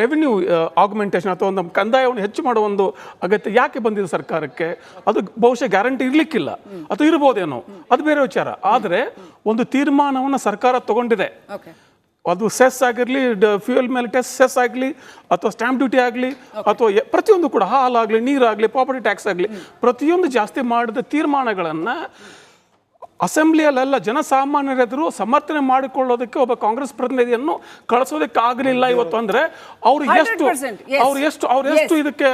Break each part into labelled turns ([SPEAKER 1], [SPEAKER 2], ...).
[SPEAKER 1] Revenue augmentation ಅಥವಾ ಒಂದು ಕಂದಾಯವನ್ನು ಹೆಚ್ಚು ಮಾಡುವ ಒಂದು ಅಗತ್ಯ ಯಾಕೆ ಬಂದಿದೆ ಸರ್ಕಾರಕ್ಕೆ? ಅದು ಬಹುಶಃ ಗ್ಯಾರಂಟಿ ಇರ್ಲಿಕ್ಕಿಲ್ಲ ಅಥವಾ ಇರ್ಬೋದೇನೋ, ಅದು ಬೇರೆ ವಿಚಾರ. ಆದರೆ ಒಂದು ತೀರ್ಮಾನವನ್ನು ಸರ್ಕಾರ ತಗೊಂಡಿದೆ. ಅದು ಸೆಸ್ ಆಗಿರಲಿ, ಫ್ಯೂಯಲ್ ಮೇಲೆ ಸೆಸ್ ಆಗಲಿ, ಅಥವಾ ಸ್ಟ್ಯಾಂಪ್ ಡ್ಯೂಟಿ ಆಗಲಿ, ಅಥವಾ ಪ್ರತಿಯೊಂದು ಕೂಡ ಹಾಲಾಗಲಿ, ನೀರಾಗಲಿ, ಪ್ರಾಪರ್ಟಿ ಟ್ಯಾಕ್ಸ್ ಆಗಲಿ, ಪ್ರತಿಯೊಂದು ಜಾಸ್ತಿ ಮಾಡಿದ ತೀರ್ಮಾನಗಳನ್ನು ಅಸೆಂಬ್ಲಿಯಲ್ಲೆಲ್ಲ ಜನಸಾಮಾನ್ಯರೆದುರು ಸಮರ್ಥನೆ ಮಾಡಿಕೊಳ್ಳೋದಕ್ಕೆ ಒಬ್ಬ ಕಾಂಗ್ರೆಸ್ ಪ್ರತಿನಿಧಿಯನ್ನು ಕಳಿಸೋದಕ್ಕೆ ಆಗಲಿಲ್ಲ ಇವತ್ತು. ಅಂದ್ರೆ ಅವ್ರು ಎಷ್ಟು ಇದಕ್ಕೆ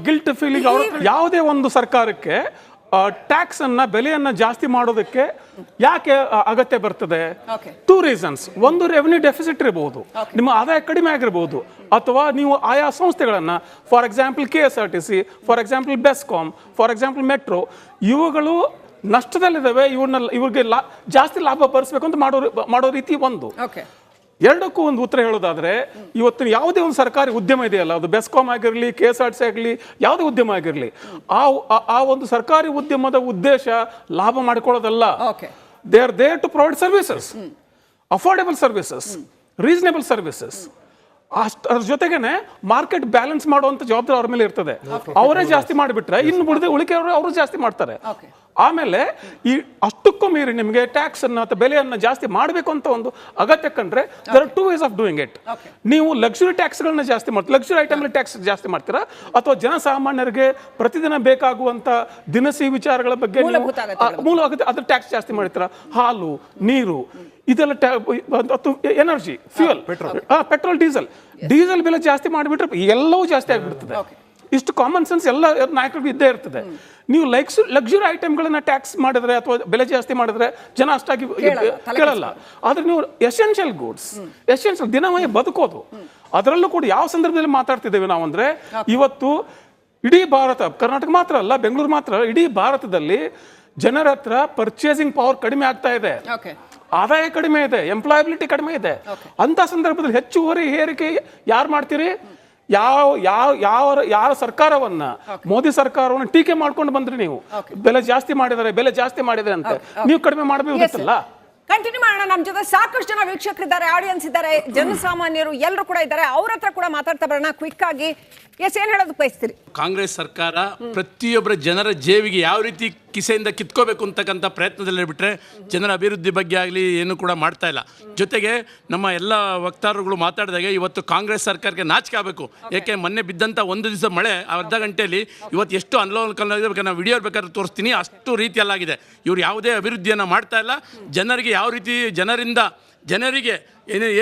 [SPEAKER 1] ಗಿಲ್ಟ್ ಫೀಲಿಂಗ್. ಯಾವುದೇ ಒಂದು ಸರ್ಕಾರಕ್ಕೆ ಟ್ಯಾಕ್ಸ್ ಅನ್ನ, ಬೆಲೆಯನ್ನ ಜಾಸ್ತಿ ಮಾಡೋದಕ್ಕೆ ಯಾಕೆ ಅಗತ್ಯ ಬರ್ತದೆ? 2 ರೀಸನ್ಸ್. ಒಂದು, ರೆವೆನ್ಯೂ ಡೆಫಿಸಿಟ್ ಇರಬಹುದು, ನಿಮ್ಮ ಆದಾಯ ಕಡಿಮೆ ಆಗಿರಬಹುದು, ಅಥವಾ ನೀವು ಆಯಾ ಸಂಸ್ಥೆಗಳನ್ನ, for example KSRTC, for example BESCOM, for example metro, ಇವುಗಳು ನಷ್ಟದಲ್ಲಿದ್ದಾವೆ, ಇವ್ರಿಗೆ ಜಾಸ್ತಿ ಲಾಭ ಬರಿಸಬೇಕು ಅಂತ ಮಾಡೋ ರೀತಿ ಒಂದು. ಎರಡಕ್ಕೂ ಒಂದು ಉತ್ತರ ಹೇಳೋದಾದ್ರೆ, ಇವತ್ತಿನ ಯಾವುದೇ ಒಂದು ಸರ್ಕಾರಿ ಉದ್ಯಮ ಇದೆಯಲ್ಲ, ಅದು ಬೆಸ್ಕಾಮ್ ಆಗಿರಲಿ, KSRTC ಆಗಲಿ, ಯಾವುದೇ ಉದ್ಯಮ ಆಗಿರಲಿ, ಆ ಒಂದು ಸರ್ಕಾರಿ ಉದ್ಯಮದ ಉದ್ದೇಶ ಲಾಭ ಮಾಡಿಕೊಳ್ಳೋದಲ್ಲ. They are there to provide services, affordable services, reasonable services. ಅದ್ರ ಜೊತೆಗೇನೆ ಮಾರ್ಕೆಟ್ ಬ್ಯಾಲೆನ್ಸ್ ಮಾಡುವಂತ ಜವಾಬ್ದಾರಿ ಅವ್ರ ಮೇಲೆ ಇರ್ತದೆ. ಅವರೇ ಜಾಸ್ತಿ ಮಾಡಿಬಿಟ್ರೆ ಇನ್ನು ಉಳಿಕೆಯವರು ಅವರು ಜಾಸ್ತಿ ಮಾಡ್ತಾರೆ. ಆಮೇಲೆ ಈ ಅಷ್ಟಕ್ಕೂ ಮೀರಿ ನಿಮಗೆ ಟ್ಯಾಕ್ಸ್ ಅನ್ನ ಅಥವಾ ಬೆಲೆಯನ್ನ ಜಾಸ್ತಿ ಮಾಡಬೇಕು ಅಂತ ಒಂದು ಅಗತ್ಯ ಕಂಡ್ರೆ there are 2 ways of doing it. ನೀವು ಲಕ್ಸುರಿ ಟ್ಯಾಕ್ಸ್ಗಳನ್ನ ಜಾಸ್ತಿ ಮಾಡ್ತೀರಾ, ಲಕ್ಸುರಿ ಐಟಮ್ ಟ್ಯಾಕ್ಸ್ ಜಾಸ್ತಿ ಮಾಡ್ತೀರಾ, ಅಥವಾ ಜನಸಾಮಾನ್ಯರಿಗೆ ಪ್ರತಿದಿನ ಬೇಕಾಗುವಂತ ದಿನಸಿ ವಿಚಾರಗಳ ಬಗ್ಗೆ ಮೂಲಭೂತ ಅದ್ರ ಟ್ಯಾಕ್ಸ್ ಜಾಸ್ತಿ ಮಾಡ್ತೀರಾ. ಹಾಲು, ನೀರು, ಇದೆಲ್ಲ ಎನರ್ಜಿ, ಫ್ಯೂಯಲ್, ಪೆಟ್ರೋಲ್, ಡೀಸೆಲ್ ಬೆಲೆ ಜಾಸ್ತಿ ಮಾಡಿಬಿಟ್ರೆ ಎಲ್ಲವೂ ಜಾಸ್ತಿ ಆಗಿಬಿಡ್ತದೆ. ಇಷ್ಟು ಕಾಮನ್ ಸೆನ್ಸ್ ಎಲ್ಲ ನಾಯಕರಿಗೂ ಇದ್ದೇ ಇರ್ತದೆ. ನೀವು ಲಕ್ಸುರಿ ಐಟಮ್ಗಳನ್ನ ಟ್ಯಾಕ್ಸ್ ಮಾಡಿದ್ರೆ ಅಥವಾ ಬೆಲೆ ಜಾಸ್ತಿ ಮಾಡಿದ್ರೆ ಜನ ಅಷ್ಟಾಗಿ ಕೇಳಲ್ಲ. ಆದ್ರೆ ನೀವು ಎಸೆನ್ಷಿಯಲ್ ಗೂಡ್ಸ್, ಎಸೆನ್ಷಿಯಲ್ ದಿನವೇ ಬದುಕೋದು, ಅದರಲ್ಲೂ ಕೂಡ ಯಾವ ಸಂದರ್ಭದಲ್ಲಿ ಮಾತಾಡ್ತಿದ್ದೇವೆ ನಾವು ಅಂದ್ರೆ, ಇವತ್ತು ಇಡೀ ಭಾರತ, ಕರ್ನಾಟಕ ಮಾತ್ರ ಅಲ್ಲ, ಬೆಂಗಳೂರು ಮಾತ್ರ ಅಲ್ಲ, ಇಡೀ ಭಾರತದಲ್ಲಿ ಜನರ ಹತ್ರ ಪರ್ಚೇಸಿಂಗ್ ಪವರ್ ಕಡಿಮೆ ಆಗ್ತಾ ಇದೆ, ಆದಾಯ ಕಡಿಮೆ ಇದೆ, ಎಂಪ್ಲಾಯಬಿಲಿಟಿ ಕಡಿಮೆ ಇದೆ. ಅಂತ ಸಂದರ್ಭದಲ್ಲಿ ಹೆಚ್ಚುವರಿ ಏರಿಕೆ ಯಾರು ಮಾಡ್ತೀರಿ? ಯಾರ ಸರ್ಕಾರವನ್ನ, ಮೋದಿ ಸರ್ಕಾರವನ್ನ ಟೀಕೆ ಮಾಡ್ಕೊಂಡು ಬಂದ್ರಿ ನೀವು. ಬೆಲೆ ಜಾಸ್ತಿ ಮಾಡಿದರೆ ಅಂತ ನೀವು ಕಡಿಮೆ ಮಾಡಬೇಕಿತ್ತಲ್ಲ.
[SPEAKER 2] ಕಂಟಿನ್ಯೂ ಮಾಡೋಣ. ನಮ್ಮ ಜೊತೆ ಸಾಕಷ್ಟು ಜನ ವೀಕ್ಷಕರಿದ್ದಾರೆ, ಆಡಿಯನ್ಸ್ ಇದ್ದಾರೆ, ಜನಸಾಮಾನ್ಯರು ಎಲ್ಲರೂ ಕೂಡ ಇದ್ದಾರೆ. ಅವ್ರ ಹತ್ರ ಕೂಡ ಮಾತಾಡ್ತಾ ಬರೋಣ ಕ್ವಿಕ್ ಆಗಿ. ಏನ್ ಹೇಳೋದು ಬಯಸ್ತೀರಿ?
[SPEAKER 3] ಕಾಂಗ್ರೆಸ್ ಸರ್ಕಾರ ಪ್ರತಿಯೊಬ್ಬರ ಜನರ ಜೇಬಿಗೆ ಯಾವ ರೀತಿ ಕಿಸೆಯಿಂದ ಕಿತ್ಕೋಬೇಕು ಅಂತಕ್ಕಂಥ ಪ್ರಯತ್ನದಲ್ಲಿ ಬಿಟ್ಟರೆ ಜನರ ಅಭಿವೃದ್ಧಿ ಬಗ್ಗೆ ಆಗಲಿ ಏನು ಕೂಡ ಮಾಡ್ತಾ ಇಲ್ಲ. ಜೊತೆಗೆ ನಮ್ಮ ಎಲ್ಲ ವಕ್ತಾರರುಗಳು ಮಾತಾಡಿದಾಗೆ ಇವತ್ತು ಕಾಂಗ್ರೆಸ್ ಸರ್ಕಾರಕ್ಕೆ ನಾಚಿಕೆ ಆಗಬೇಕು. ಯಾಕೆ ಮೊನ್ನೆ ಬಿದ್ದಂಥ ಒಂದು ದಿವಸ ಮಳೆ ಅರ್ಧ ಗಂಟೆಯಲ್ಲಿ ಇವತ್ತು ಎಷ್ಟು ಅನ್ಲೋಲಕ ನಾವು ವಿಡಿಯೋ ಬೇಕಾದ್ರೆ ತೋರಿಸ್ತೀನಿ, ಅಷ್ಟು ರೀತಿಯಲ್ಲಾಗಿದೆ. ಇವ್ರು ಯಾವುದೇ ಅಭಿವೃದ್ಧಿಯನ್ನು ಮಾಡ್ತಾ ಇಲ್ಲ. ಜನರಿಗೆ ಯಾವ ರೀತಿ ಜನರಿಗೆ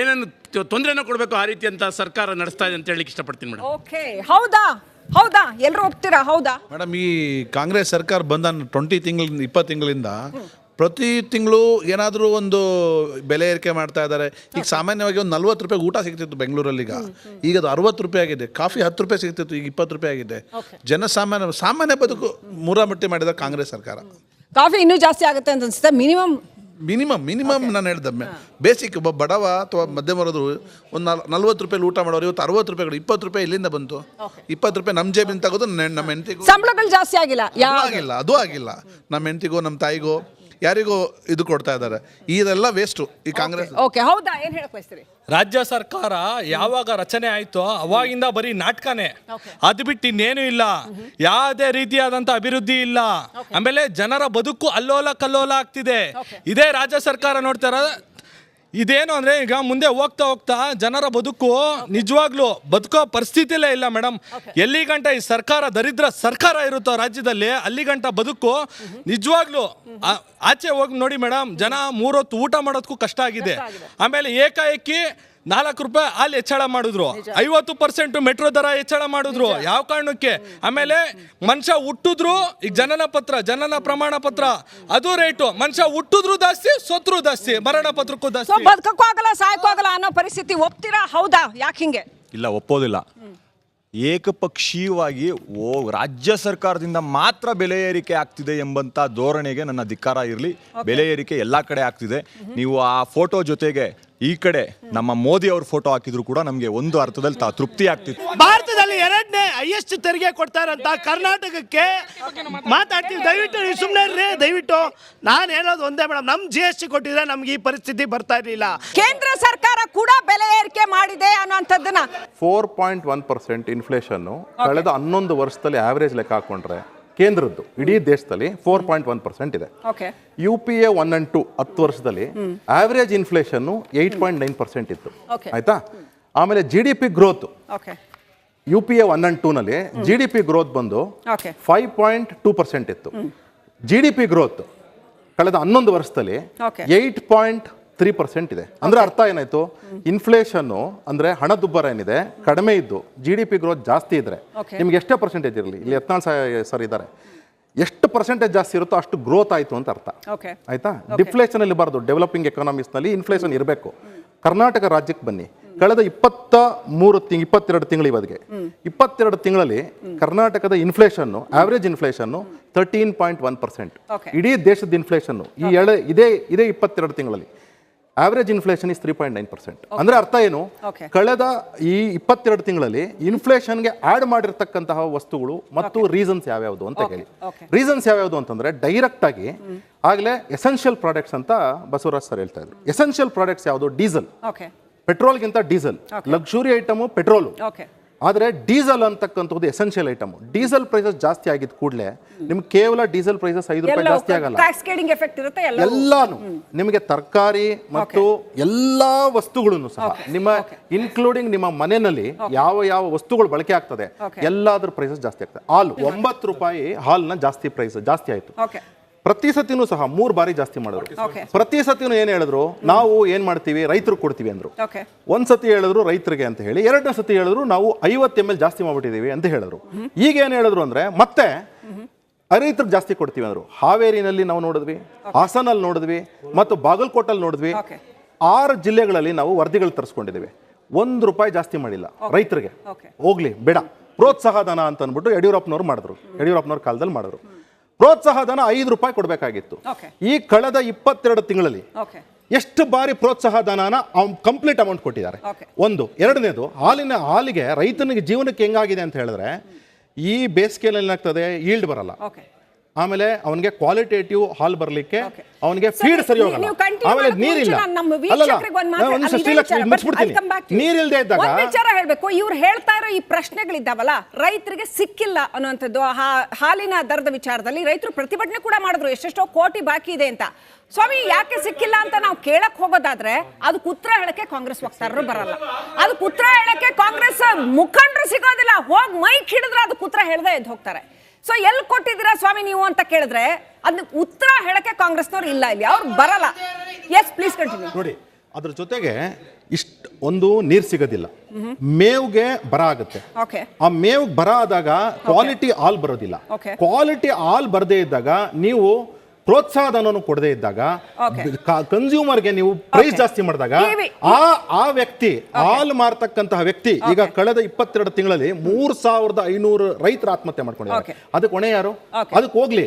[SPEAKER 3] ಏನೇನು ತೊಂದರೆನ ಕೊಡಬೇಕು ಆ ರೀತಿ ಅಂತ ಸರ್ಕಾರ ನಡೆಸ್ತಾ ಇದೆ ಅಂತ ಹೇಳಲಿಕ್ಕೆ ಇಷ್ಟಪಡ್ತೀನಿ ಮೇಡಮ್.
[SPEAKER 2] ಓಕೆ, ಹೌದಾ ಎಲ್ಲರೂ ಹೋಗ್ತೀರಾ? ಹೌದಾ
[SPEAKER 4] ಮೇಡಮ್, ಈ ಕಾಂಗ್ರೆಸ್ ಸರ್ಕಾರ ಬಂದ 20 ತಿಂಗಳಿಂದ ಪ್ರತಿ ತಿಂಗಳು ಏನಾದರೂ ಒಂದು ಬೆಲೆ ಏರಿಕೆ ಮಾಡ್ತಾ ಇದ್ದಾರೆ. ಈಗ ಸಾಮಾನ್ಯವಾಗಿ ಒಂದು 40 ರೂಪಾಯಿ ಊಟ ಸಿಗ್ತಿತ್ತು ಬೆಂಗಳೂರಲ್ಲಿ, ಈಗ ಅದು 60 ರೂಪಾಯಿ ಆಗಿದೆ. ಕಾಫಿ 10 ರೂಪಾಯಿ ಸಿಗ್ತಿತ್ತು, ಈಗ 20 ರೂಪಾಯಿ ಆಗಿದೆ. ಸಾಮಾನ್ಯ ಬದುಕು ಮೂರಾಮಟ್ಟಿ ಮಾಡಿದ ಕಾಂಗ್ರೆಸ್ ಸರ್ಕಾರ.
[SPEAKER 2] ಕಾಫಿ ಇನ್ನೂ ಜಾಸ್ತಿ ಆಗುತ್ತೆ ಅಂತ ಅನ್ಸುತ್ತೆ.
[SPEAKER 4] ಮಿನಿಮಮ್ ನಾನು ಹೇಳ್ದೆ, ಬೇಸಿಕ್ ಒಬ್ಬ ಬಡವ ಅಥವಾ ಮಧ್ಯಮ ವರ್ಗದವರು ಒಂದು 40 ರೂಪಾಯಿ ಊಟ ಮಾಡೋರು ಇವತ್ತು 60 ರೂಪಾಯಿಗಳು, 20 ರೂಪಾಯಿ ಇಲ್ಲಿಂದ ಬಂತು. 20 ರೂಪಾಯಿ ನಮ್ಮ ಜೇಬಿನ ತಗೋದು ನಮ್ಮ ಹೆಂಡತಿಗೂ
[SPEAKER 2] ಸಂಬಳಗಳು ಜಾಸ್ತಿ ಆಗಿಲ್ಲ,
[SPEAKER 4] ಅದು ಆಗಿಲ್ಲ. ನಮ್ಮ ಹೆಂಡತಿಗೋ ನಮ್ಮ ತಾಯಿಗೋ ಯಾರಿಗೋ ಇದು ಕೊಡ್ತಾ ಇದ್ದಾರೆ. ಇದೆಲ್ಲ ವೇಸ್ಟು ಈ ಕಾಂಗ್ರೆಸ್.
[SPEAKER 2] ಓಕೆ, ಹೌದಾ ಏನು ಹೇಳಕ್ ಬಯಸ್ತೀರಿ?
[SPEAKER 5] ರಾಜ್ಯ ಸರ್ಕಾರ ಯಾವಾಗ ರಚನೆ ಆಯ್ತೋ ಅವಾಗಿಂದ ಬರೀ ನಾಟಕನೇ, ಅದು ಬಿಟ್ಟು ಇನ್ನೇನು ಇಲ್ಲ. ಯಾವುದೇ ರೀತಿಯಾದಂಥ ಅಭಿವೃದ್ಧಿ ಇಲ್ಲ. ಆಮೇಲೆ ಜನರ ಬದುಕು ಅಲ್ಲೋಲ ಕಲ್ಲೋಲ ಆಗ್ತಿದೆ. ಇದೇ ರಾಜ್ಯ ಸರ್ಕಾರ ನೋಡ್ತಾರ. ಇದೇನು ಅಂದರೆ ಈಗ ಮುಂದೆ ಹೋಗ್ತಾ ಜನರ ಬದುಕು ನಿಜವಾಗ್ಲೂ ಬದುಕೋ ಪರಿಸ್ಥಿತಿಲೇ ಇಲ್ಲ ಮೇಡಮ್. ಎಲ್ಲಿ ಗಂಟ ಈ ಸರ್ಕಾರ ದರಿದ್ರ ಸರ್ಕಾರ ಇರುತ್ತೋ ರಾಜ್ಯದಲ್ಲಿ, ಅಲ್ಲಿ ಗಂಟ ಬದುಕು ನಿಜವಾಗ್ಲೂ ಆಚೆ ಹೋಗಿ ನೋಡಿ ಮೇಡಮ್, ಜನ 3 ಹೊತ್ತು ಊಟ ಮಾಡೋದಕ್ಕೂ ಕಷ್ಟ ಆಗಿದೆ. ಆಮೇಲೆ ಏಕಾಏಕಿ 4 ರೂಪಾಯಿ ಹಾಲು ಹೆಚ್ಚಳ ಮಾಡಿದ್ರು, 50% ಮೆಟ್ರೋ ದರ ಹೆಚ್ಚಳ ಮಾಡಿದ್ರು. ಯಾವ ಕಾರಣಕ್ಕೆ? ಆಮೇಲೆ ಮನುಷ್ಯ ಹುಟ್ಟಿದ್ರು, ಈಗ ಜನನ ಪ್ರಮಾಣ ಪತ್ರ ಅದು ರೇಟು. ಮನುಷ್ಯ ಹುಟ್ಟಿದ್ರು ಜಾಸ್ತಿ, ಸೊತ್ರು ಜಾಸ್ತಿ, ಮರಣ ಪತ್ರಕ್ಕೂ ಜಾಸ್ತಿ.
[SPEAKER 2] ಬದುಕಕ್ಕೂ ಆಗಲ್ಲ, ಸಾಯಕ್ಕೂ ಆಗಲ್ಲ ಅನ್ನೋ ಪರಿಸ್ಥಿತಿ. ಒಪ್ತೀರಾ? ಹೌದಾ? ಯಾಕೆ ಹಿಂಗೆ?
[SPEAKER 6] ಇಲ್ಲ, ಒಪ್ಪೋದಿಲ್ಲ. ಏಕಪಕ್ಷೀಯವಾಗಿ ರಾಜ್ಯ ಸರ್ಕಾರದಿಂದ ಮಾತ್ರ ಬೆಲೆ ಏರಿಕೆ ಆಗ್ತಿದೆ ಎಂಬಂತ ಧೋರಣೆಗೆ ನನ್ನ ಧಿಕ್ಕಾರ ಇರಲಿ. ಬೆಲೆ ಏರಿಕೆ ಎಲ್ಲ ಕಡೆ ಆಗ್ತಿದೆ. ನೀವು ಆ ಫೋಟೋ ಜೊತೆಗೆ ಈ ಕಡೆ ನಮ್ಮ ಮೋದಿ ಅವ್ರ ಫೋಟೋ ಹಾಕಿದ್ರು ಕೂಡ ನಮಗೆ ಒಂದು ಅರ್ಥದಲ್ಲಿ ತೃಪ್ತಿ ಆಗ್ತಿತ್ತು.
[SPEAKER 7] ಭಾರತದಲ್ಲಿ 2ನೇ ಹೈಯೆಸ್ಟ್ ತೆರಿಗೆ ಕೊಡ್ತಾರಂತ ಕರ್ನಾಟಕಕ್ಕೆ ಮಾತಾಡ್ತೀವಿ. ದಯವಿಟ್ಟು ನೀವು ಸುಮ್ಮನೆ ಇರ್ರಿ. ದಯವಿಟ್ಟು ನಾನು ಹೇಳೋದು ಒಂದೇ ಮೇಡಮ್, ನಮ್ಮ GST ಕೊಟ್ಟಿದ್ರೆ ನಮ್ಗೆ ಈ ಪರಿಸ್ಥಿತಿ ಬರ್ತಾ ಇರಲಿಲ್ಲ.
[SPEAKER 2] ಕೇಂದ್ರ ಸರ್ಕಾರ ಕೂಡ ಬೆಲೆ ಏರಿಕೆ ಮಾಡಿದೆ ಅನ್ನೋಂಥದ್ದನ್ನ
[SPEAKER 8] 4.1% ಇನ್ಫ್ಲೇಷನ್ನು ಕಳೆದ 11 ವರ್ಷದಲ್ಲಿ ಆವರೇಜ್ ಲೆಕ್ಕ ಹಾಕೊಂಡ್ರೆ ಕೇಂದ್ರದ್ದು ಇಡೀ ದೇಶದಲ್ಲಿ 4.1% ಇದೆ.
[SPEAKER 2] ಓಕೆ
[SPEAKER 8] UPA 1 and 2 10 ವರ್ಷದಲ್ಲಿ ಆವರೇಜ್ ಇನ್ಫ್ಲೇಷನ್ನು 8.9% ಇತ್ತು.
[SPEAKER 2] Okay.
[SPEAKER 8] ಆಯ್ತಾ? ಆಮೇಲೆ GDP growth
[SPEAKER 2] okay
[SPEAKER 8] UPA 1 and 2 ನಲ್ಲಿ GDP ಗ್ರೋತ್ ಬಂದು
[SPEAKER 2] ಓಕೆ
[SPEAKER 8] 5.2% ಇತ್ತು. GDP ಗ್ರೋತ್ ಕಳೆದ 11 ವರ್ಷದಲ್ಲಿ
[SPEAKER 2] Okay.
[SPEAKER 8] 8.3% ಇದೆ. ಅಂದ್ರೆ ಅರ್ಥ ಏನಾಯ್ತು? ಇನ್ಫ್ಲೇಷನ್ನು ಅಂದ್ರೆ ಹಣದುಬ್ಬರ ಏನಿದೆ ಕಡಿಮೆ ಇದ್ದು GDP ಗ್ರೋತ್ ಜಾಸ್ತಿ ಇದ್ರೆ
[SPEAKER 2] Okay.
[SPEAKER 8] ನಿಮ್ಗೆ ಎಷ್ಟೇ ಪರ್ಸೆಂಟೇಜ್ ಇರಲಿ, ಇಲ್ಲಿ 14 ಸರ್ ಇದ್ದಾರೆ, ಎಷ್ಟು ಪರ್ಸೆಂಟೇಜ್ ಜಾಸ್ತಿ ಇರುತ್ತೋ ಅಷ್ಟು ಗ್ರೋತ್ ಆಯ್ತು ಅಂತ ಅರ್ಥ.
[SPEAKER 2] ಓಕೆ
[SPEAKER 8] ಆಯ್ತಾ? ಡಿಫ್ಲೇಷನ್ ಅಲ್ಲಿ ಬಾರ್ದು. ಡೆವಲಪಿಂಗ್ ಎಕಾನಮೀಸ್ ನಲ್ಲಿ ಇನ್ಫ್ಲೇಷನ್ ಇರಬೇಕು. ಕರ್ನಾಟಕ ರಾಜ್ಯಕ್ಕೆ ಬನ್ನಿ, ಕಳೆದ 22 ತಿಂಗಳು ಇವತ್ತಿಗೆ 22 ತಿಂಗಳಲ್ಲಿ ಕರ್ನಾಟಕದ ಇನ್ಫ್ಲೇಷನ್ ಆವರೇಜ್ ಇನ್ಫ್ಲೇಷನ್ 13.1%.
[SPEAKER 2] Okay.
[SPEAKER 8] ಇಡೀ ದೇಶದ ಇನ್ಫ್ಲೇಷನ್ ಇದೇ 22 ತಿಂಗಳಲ್ಲಿ ಆವರೇಜ್ ಇನ್ಫ್ಲೇಷನ್ ಇಸ್ 3.9%. ಅಂದ್ರೆ ಅರ್ಥ ಏನು?
[SPEAKER 2] Okay.
[SPEAKER 8] ಕಳೆದ ಈ 22 ತಿಂಗಳಲ್ಲಿ ಇನ್ಫ್ಲೇಷನ್ಗೆ ಆಡ್ ಮಾಡಿರ್ತಕ್ಕಂತಹ ವಸ್ತುಗಳು ಮತ್ತು ರೀಸನ್ಸ್ ಯಾವ್ಯಾವುದು ಅಂತ ಹೇಳಿ. ರೀಸನ್ಸ್ ಯಾವ್ಯಾವುದು ಅಂತಂದ್ರೆ ಡೈರೆಕ್ಟ್ ಆಗಿ ಆಗ್ಲೇ ಎಸೆನ್ಷಿಯಲ್ ಪ್ರಾಡಕ್ಟ್ಸ್ ಅಂತ ಬಸವರಾಜ್ ಸರ್ ಹೇಳ್ತಾ ಇದ್ರು. ಎಸೆನ್ಷಿಯಲ್ ಪ್ರಾಡಕ್ಟ್ಸ್ ಯಾವುದು? ಡೀಸೆಲ್.
[SPEAKER 2] ಓಕೆ
[SPEAKER 8] ಪೆಟ್ರೋಲ್ಗಿಂತ diesel. Luxury item petrol.
[SPEAKER 2] Okay
[SPEAKER 8] ಆದರೆ ಡೀಸೆಲ್ ಅಂತಕ್ಕಂಥದ್ದು ಎಸೆನ್ಷಿಯಲ್ ಐಟಮ್. ಡೀಸೆಲ್ ಪ್ರೈಸಸ್ ಜಾಸ್ತಿ ಆಗಿದ್ದ ಕೂಡಲೇ ನಿಮ್ಗೆ ಕೇವಲ ಡೀಸೆಲ್ ಪ್ರೈಸಸ್ 5 ರೂಪಾಯಿ ಜಾಸ್ತಿ ಆಗಲ್ಲ.
[SPEAKER 2] ಕ್ಯಾಸ್ಕೇಡಿಂಗ್ ಎಫೆಕ್ಟ್ ಇರುತ್ತೆ
[SPEAKER 8] ಎಲ್ಲಾನು ನಿಮಗೆ ತರಕಾರಿ ಮತ್ತು ಎಲ್ಲಾ ವಸ್ತುಗಳನ್ನು ಸಹ ನಿಮ್ಮ ಇನ್ಕ್ಲೂಡಿಂಗ್ ನಿಮ್ಮ ಮನೆಯಲ್ಲಿ ಯಾವ ಯಾವ ವಸ್ತುಗಳು ಬಳಕೆ ಆಗ್ತದೆ ಎಲ್ಲಾದ್ರ ಪ್ರೈಸಸ್ ಜಾಸ್ತಿ ಆಗ್ತದೆ. ಹಾಲು 9 ರೂಪಾಯಿ ಹಾಲ್ನ ಜಾಸ್ತಿ ಆಯ್ತು.
[SPEAKER 2] ಓಕೆ
[SPEAKER 8] ಪ್ರತಿ ಸತಿನೂ ಸಹ 3 ಬಾರಿ ಜಾಸ್ತಿ ಮಾಡಿದ್ರು. ಪ್ರತಿ ಸತಿನೂ ಏನ್ ಹೇಳಿದ್ರು? ನಾವು ಏನ್ ಮಾಡ್ತೀವಿ, ರೈತರು ಕೊಡ್ತೀವಿ ಅಂದ್ರು.
[SPEAKER 2] ಓಕೆ
[SPEAKER 8] ಒಂದ್ಸತಿ ಹೇಳಿದ್ರು ರೈತರಿಗೆ ಅಂತ ಹೇಳಿ, 2ನೇ ಸತಿ ಹೇಳಿದ್ರು ನಾವು 50 ml ಜಾಸ್ತಿ ಮಾಡ್ಬಿಟ್ಟಿದೀವಿ ಅಂತ ಹೇಳಿದ್ರು. ಈಗ ಏನ್ ಹೇಳಿದ್ರು ಅಂದ್ರೆ ಮತ್ತೆ ರೈತರಿಗೆ ಜಾಸ್ತಿ ಕೊಡ್ತೀವಿ ಅಂದ್ರು. ಹಾವೇರಿನಲ್ಲಿ ನಾವು ನೋಡಿದ್ವಿ, ಹಾಸನಲ್ಲಿ ನೋಡಿದ್ವಿ ಮತ್ತು ಬಾಗಲಕೋಟಲ್ಲಿ ನೋಡಿದ್ವಿ. 6 ಜಿಲ್ಲೆಗಳಲ್ಲಿ ನಾವು ವರದಿಗಳು ತರಿಸ್ಕೊಂಡಿದ್ದೀವಿ. 1 ರೂಪಾಯಿ ಜಾಸ್ತಿ ಮಾಡಿಲ್ಲ ರೈತರಿಗೆ. ಹೋಗ್ಲಿ ಬೇಡ, ಪ್ರೋತ್ಸಾಹ ಧನ ಅಂತ ಅಂದ್ಬಿಟ್ಟು ಯಡಿಯೂರಪ್ಪನವ್ರು ಮಾಡಿದ್ರು. ಯಡಿಯೂರಪ್ಪನವ್ರ ಕಾಲದಲ್ಲಿ ಮಾಡಿದ್ರು. ಪ್ರೋತ್ಸಾಹ ಧನ 5 ರೂಪಾಯಿ ಕೊಡಬೇಕಾಗಿತ್ತು. ಈ ಕಳೆದ 22 ತಿಂಗಳಲ್ಲಿ ಎಷ್ಟು ಬಾರಿ ಪ್ರೋತ್ಸಾಹ ಧನನ ಕಂಪ್ಲೀಟ್ ಅಮೌಂಟ್ ಕೊಟ್ಟಿದ್ದಾರೆ? ಒಂದು. ಎರಡನೇದು, ಹಾಲಿಗೆ ರೈತನಿಗೆ ಜೀವನಕ್ಕೆ ಹೆಂಗಾಗಿದೆ ಅಂತ ಹೇಳಿದ್ರೆ, ಈ ಬೇಸಿಗೆಯಲ್ಲಿ ಏನಾಗ್ತದೆ, ಈಲ್ಡ್ ಬರಲ್ಲ. ಆಮೇಲೆ ಅವನಿಗೆ ಕ್ವಾಲಿಟೇಟಿವ್ ಹಾಲ್ ಬರ್ಲಿಕ್ಕೆ ಅವನಿಗೆ ಫೀಡ್ ಸರಿ ಹೋಗಲ್ಲ. ಆಮೇಲೆ ನೀರಿಲ್ಲ. ನೀರಿಲ್ಲದೆ ಇದ್ದಾಗ
[SPEAKER 2] ವಿಚಾರ ಹೇಳ್ಬೇಕು. ಇವ್ರು ಹೇಳ್ತಾ ಇರೋ ಈ ಪ್ರಶ್ನೆಗಳಿದ್ದಾವಲ್ಲ, ರೈತರಿಗೆ ಸಿಕ್ಕಿಲ್ಲ ಅನ್ನುವಂಥದ್ದು, ಹಾಲಿನ ದರದ ವಿಚಾರದಲ್ಲಿ ರೈತರು ಪ್ರತಿಭಟನೆ ಕೂಡ ಮಾಡಿದ್ರು, ಎಷ್ಟೆಷ್ಟೋ ಕೋಟಿ ಬಾಕಿ ಇದೆ ಅಂತ. ಸ್ವಾಮಿ, ಯಾಕೆ ಸಿಕ್ಕಿಲ್ಲ ಅಂತ ನಾವು ಕೇಳಕ್ ಹೋಗೋದಾದ್ರೆ ಅದಕ್ಕೆ ಉತ್ತರ ಹೇಳಕ್ಕೆ ಕಾಂಗ್ರೆಸ್ ವಕ್ತಾರರು ಬರಲ್ಲ. ಅದಕ್ಕೆ ಉತ್ತರ ಹೇಳಕ್ಕೆ ಕಾಂಗ್ರೆಸ್ ಮುಖಂಡರು ಸಿಗೋದಿಲ್ಲ. ಹೋಗಿ ಮೈಕ್ ಹಿಡಿದ್ರೆ ಅದಕ್ಕೆ ಉತ್ತರ ಹೇಳದೆ ಎದ್ದು ಹೋಗ್ತಾರೆ. ಸೊ ಎಲ್ಲಿ ಕೊಟ್ಟಿದ್ದೀರಾ ಸ್ವಾಮಿ ನೀವು ಅಂತ ಕೇಳಿದ್ರೆ ಅದಕ್ಕೆ ಉತ್ತರ ಹೇಳಕ್ಕೆ ಕಾಂಗ್ರೆಸ್ನವ್ರು ಇಲ್ಲ, ಇಲ್ಲಿ ಅವ್ರು ಬರಲ್ಲ. Yes please continue.
[SPEAKER 8] ನೋಡಿ, ಅದ್ರ ಜೊತೆಗೆ ಒಂದು ನೀರು ಸಿಗೋದಿಲ್ಲ, ಮೇವ್ಗೆ ಬರ ಆಗುತ್ತೆ. ಆ ಮೇವ್ ಬರ ಆದಾಗ ಕ್ವಾಲಿಟಿ ಹಾಲ್ ಬರೋದಿಲ್ಲ. ಕ್ವಾಲಿಟಿ ಹಾಲ್ ಬರದೇ ಇದ್ದಾಗ ನೀವು ಪ್ರೋತ್ಸಾಹಧನವನ್ನು ಕೊಡದೇ ಇದ್ದಾಗ ಕನ್ಸ್ಯೂಮರ್ಗೆ ನೀವು ಪ್ರೈಸ್ ಜಾಸ್ತಿ ಮಾಡಿದಾಗ ಆ ವ್ಯಕ್ತಿ ಹಾಲು ಮಾರ್ತಕ್ಕಂತಹ ವ್ಯಕ್ತಿ ಈಗ ಕಳೆದ 22 ತಿಂಗಳಲ್ಲಿ 3500 ರೈತರ ಆತ್ಮಹತ್ಯೆ ಮಾಡ್ಕೊಂಡಿದ್ದಾರೆ. ಅದಕ್ಕೆ ಹೊಣೆ ಯಾರು? ಅದಕ್ಕೆ ಹೋಗ್ಲಿ